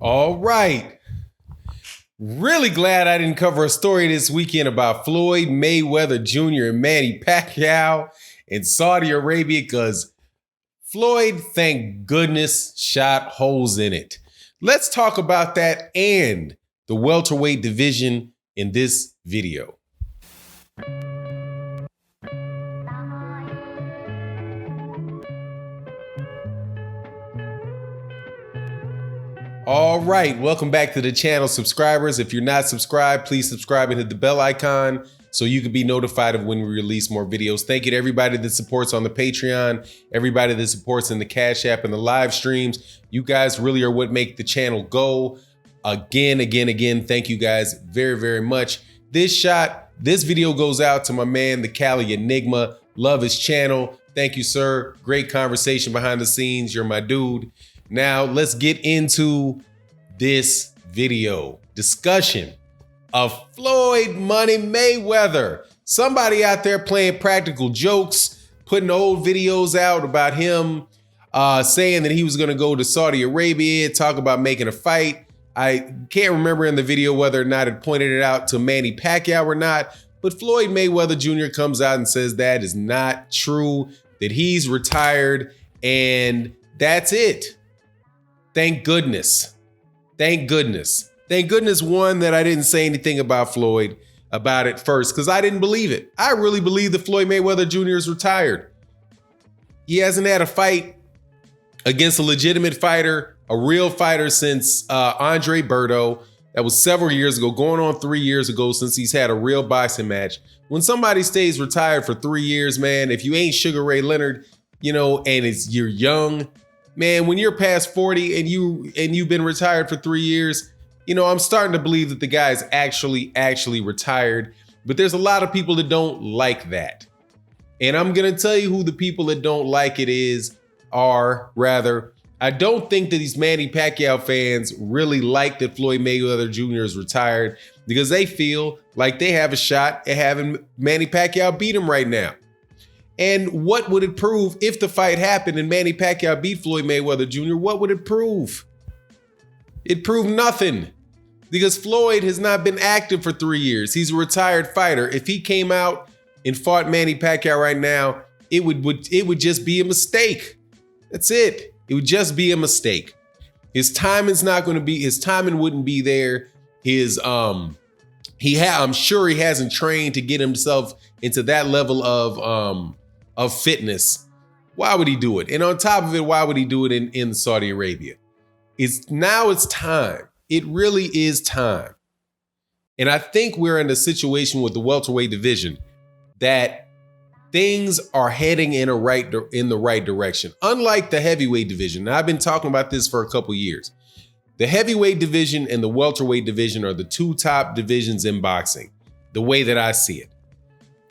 All right. Really glad I didn't cover a story this weekend about Floyd Mayweather Jr. and Manny Pacquiao in Saudi Arabia because Floyd, thank goodness, shot holes in it. Let's talk about that and the welterweight division in this video. All right, welcome back to the channel, subscribers. If you're not subscribed, please subscribe and hit the bell icon so you can be notified of when we release more videos. Thank you to everybody that supports on the Patreon, everybody that supports in the Cash App and the live streams. You guys really are what make the channel go. Again, thank you guys very, very much. This video goes out to my man, the Cali Enigma. Love his channel. Thank you, sir. Great conversation behind the scenes. You're my dude. Now, let's get into this video discussion of Floyd Money Mayweather. Somebody out there playing practical jokes, putting old videos out about him saying that he was going to go to Saudi Arabia, talk about making a fight. I can't remember in the video whether or not it pointed it out to Manny Pacquiao or not, but Floyd Mayweather Jr. comes out and says that is not true, that he's retired, and that's it. Thank goodness. Thank goodness. Thank goodness, one, that I didn't say anything about Floyd about it first, because I didn't believe it. I really believe that Floyd Mayweather Jr. is retired. He hasn't had a fight against a legitimate fighter, a real fighter, since Andre Berto. That was several years ago, going on 3 years ago, since he's had a real boxing match. When somebody stays retired for 3 years, man, if you ain't Sugar Ray Leonard, and you're young, man, when you're past 40 and you've been retired for 3 years, I'm starting to believe that the guy is actually retired. But there's a lot of people that don't like that. And I'm going to tell you who the people that don't like it are. I don't think that these Manny Pacquiao fans really like that Floyd Mayweather Jr. is retired, because they feel like they have a shot at having Manny Pacquiao beat him right now. And what would it prove if the fight happened and Manny Pacquiao beat Floyd Mayweather Jr.? What would it prove? It proved nothing, because Floyd has not been active for 3 years. He's a retired fighter. If he came out and fought Manny Pacquiao right now, it would just be a mistake. That's it. It would just be a mistake. His timing wouldn't be there. I'm sure he hasn't trained to get himself into that level of fitness. Why would he do it? And on top of it, why would he do it in Saudi Arabia? It's time. It really is time. And I think we're in a situation with the welterweight division that things are heading in the right direction. Unlike the heavyweight division. Now, I've been talking about this for a couple years. The heavyweight division and the welterweight division are the two top divisions in boxing, the way that I see it.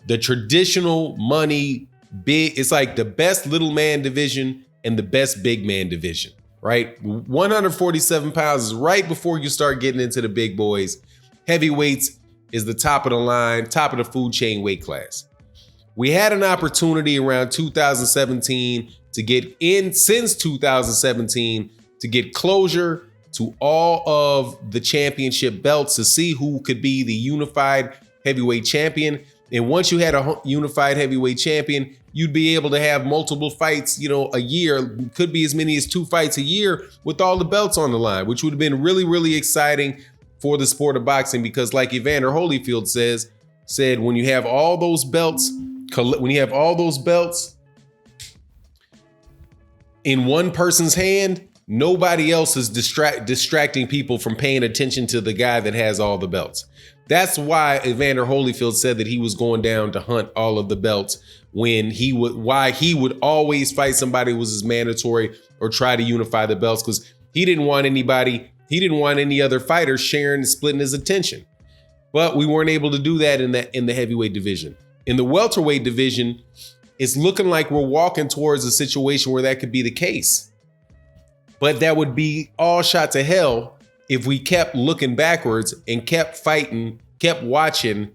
The traditional money, it's like the best little man division and the best big man division, right? 147 pounds is right before you start getting into the big boys. Heavyweights is the top of the line, top of the food chain weight class. We had an opportunity around 2017 since 2017 to get closure to all of the championship belts to see who could be the unified heavyweight champion. And once you had a unified heavyweight champion, you'd be able to have multiple fights, a year, could be as many as 2 fights a year with all the belts on the line, which would have been really, really exciting for the sport of boxing. Because like Evander Holyfield said, when you have all those belts in one person's hand, nobody else is distracting people from paying attention to the guy that has all the belts. That's why Evander Holyfield said that he was going down to hunt all of the belts, why he would always fight somebody who was his mandatory or try to unify the belts, because he didn't want any other fighters sharing and splitting his attention. But we weren't able to do that in the heavyweight division. In the welterweight division, it's looking like we're walking towards a situation where that could be the case. But that would be all shot to hell if we kept looking backwards and kept fighting, kept watching,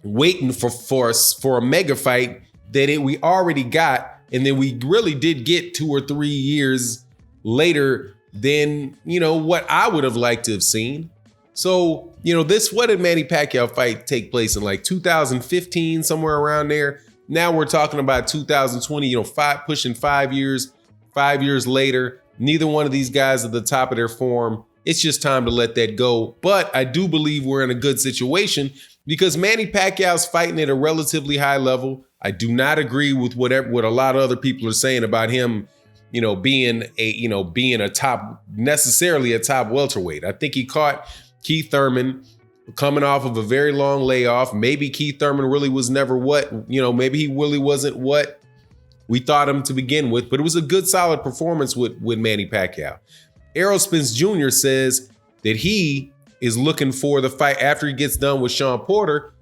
waiting for a mega fight that we already got, and then we really did get 2 or 3 years later, than, what I would have liked to have seen. So, what did Manny Pacquiao fight take place in, like 2015, somewhere around there? Now we're talking about 2020, pushing 5 years. 5 years later, neither one of these guys at the top of their form. It's just time to let that go. But I do believe we're in a good situation because Manny Pacquiao's fighting at a relatively high level. I do not agree with what a lot of other people are saying about him, being a top, necessarily a top welterweight. I think he caught Keith Thurman coming off of a very long layoff. Maybe Keith Thurman really was never maybe he really wasn't what we thought him to begin with, but it was a good, solid performance with Manny Pacquiao. Errol Spence Jr. says that he is looking for the fight after he gets done with Shawn Porter.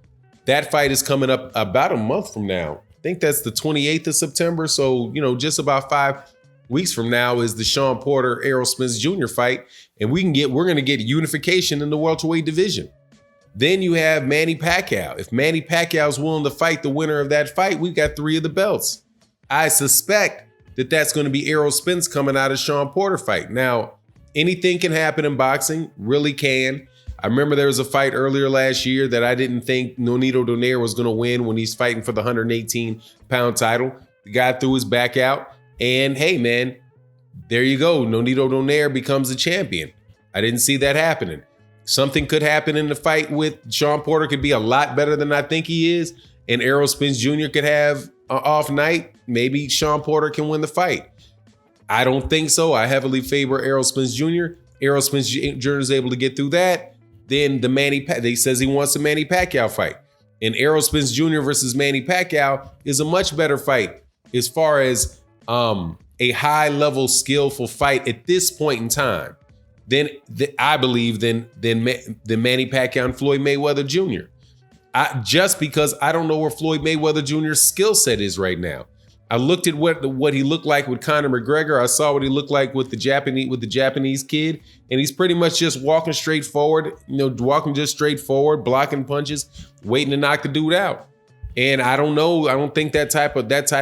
That fight is coming up about a month from now. I think that's the 28th of September. So, just about 5 weeks from now is the Shawn Porter Errol Spence Jr. fight. And we're going to get unification in the welterweight division. Then you have Manny Pacquiao. If Manny Pacquiao is willing to fight the winner of that fight, we've got 3 of the belts. I suspect that that's going to be Errol Spence coming out of Shawn Porter fight. Now, anything can happen in boxing, really can. I remember there was a fight earlier last year that I didn't think Nonito Donaire was going to win when he's fighting for the 118-pound title. The guy threw his back out, and hey, man, there you go. Nonito Donaire becomes a champion. I didn't see that happening. Something could happen in the fight with Shawn Porter, could be a lot better than I think he is, and Errol Spence Jr. could have an off night. Maybe Shawn Porter can win the fight. I don't think so. I heavily favor Errol Spence Jr. Errol Spence Jr. is able to get through that. Then they says he wants a Manny Pacquiao fight. And Errol Spence Jr. versus Manny Pacquiao is a much better fight as far as a high-level, skillful fight at this point in time. I believe than Manny Pacquiao and Floyd Mayweather Jr. Just because I don't know where Floyd Mayweather Jr.'s skill set is right now. I looked at what he looked like with Conor McGregor. I saw what he looked like with the Japanese kid, and he's pretty much just walking straight forward, blocking punches, waiting to knock the dude out. And I don't know. I don't think that type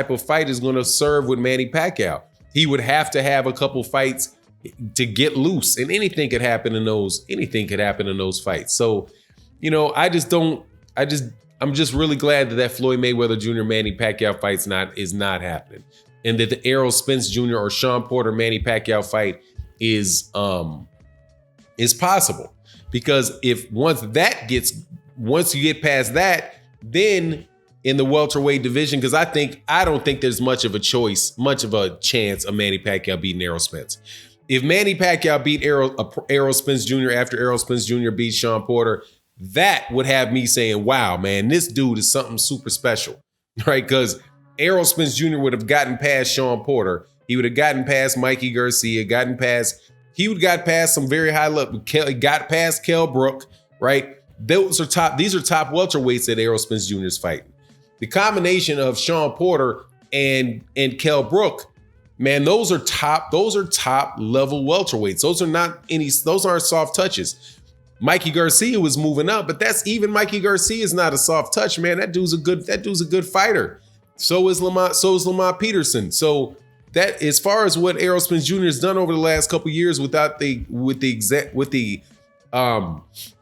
of fight is going to serve with Manny Pacquiao. He would have to have a couple fights to get loose, and anything could happen in those. Anything could happen in those fights. So, I'm just really glad that Floyd Mayweather Jr. Manny Pacquiao fight is not happening, and that the Errol Spence Jr. or Shawn Porter Manny Pacquiao fight is possible, because once you get past that, then in the welterweight division, because I don't think there's much of a chance of Manny Pacquiao beating Errol Spence. If Manny Pacquiao beat Errol Spence Jr. after Errol Spence Jr. beat Shawn Porter, that would have me saying, wow, man, this dude is something super special, right? Because Errol Spence Jr. would have gotten past Shawn Porter. He would have gotten past Mikey Garcia, he would have got past some very high level, got past Kell Brook, right? These are top welterweights that Errol Spence Jr. is fighting. The combination of Shawn Porter and Kell Brook, man, those are top level welterweights. Those aren't soft touches. Mikey Garcia was moving up, but Mikey Garcia is not a soft touch, man. That dude's a good fighter. So is Lamont Peterson. So that, as far as what Errol Spence Jr. has done over the last couple of years, with the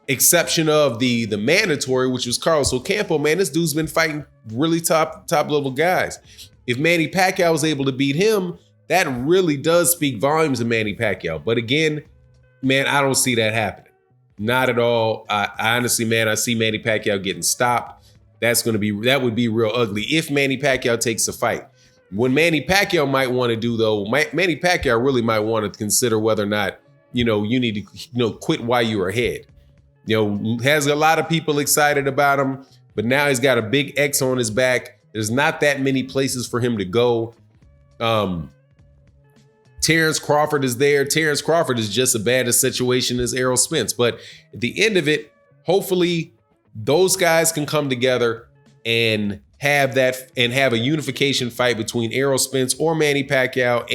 exception of the mandatory, which was Carlos Ocampo, man, this dude's been fighting really top level guys. If Manny Pacquiao was able to beat him, that really does speak volumes of Manny Pacquiao. But again, man, I don't see that happening. Not at all. I honestly, man, I see Manny Pacquiao getting stopped. That would be real ugly if Manny Pacquiao takes the fight. What Manny Pacquiao might want to do, though, Manny Pacquiao really might want to consider whether or not, you need to, quit while you're ahead. Has a lot of people excited about him, but now he's got a big X on his back. There's not that many places for him to go. Terrence Crawford is there. Terrence Crawford is just as bad a situation as Errol Spence. But at the end of it, hopefully those guys can come together and have a unification fight between Errol Spence or Manny Pacquiao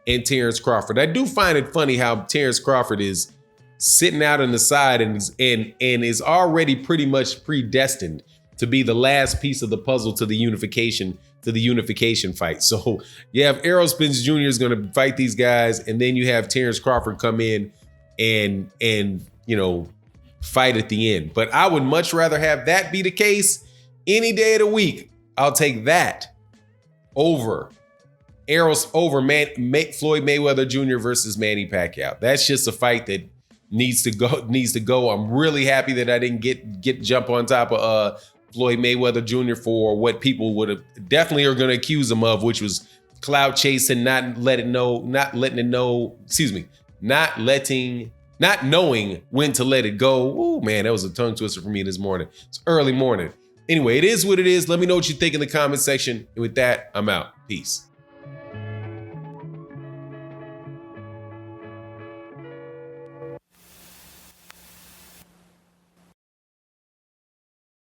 and Terrence Crawford. I do find it funny how Terrence Crawford is sitting out on the side and is already pretty much predestined to be the last piece of the puzzle to the unification to the unification fight. So you have Errol Spence Jr. is going to fight these guys, and then you have Terrence Crawford come in and you know, fight at the end. But I would much rather have that be the case any day of the week. I'll take that over Floyd Mayweather Jr. versus Manny Pacquiao. That's just a fight that needs to go. I'm really happy that I didn't get jump on top of Floyd Mayweather Jr. for what people would have definitely are going to accuse him of, which was clout chasing, not knowing when to let it go. Oh man, that was a tongue twister for me this morning. It's early morning. Anyway, it is what it is. Let me know what you think in the comment section. And with that, I'm out. Peace.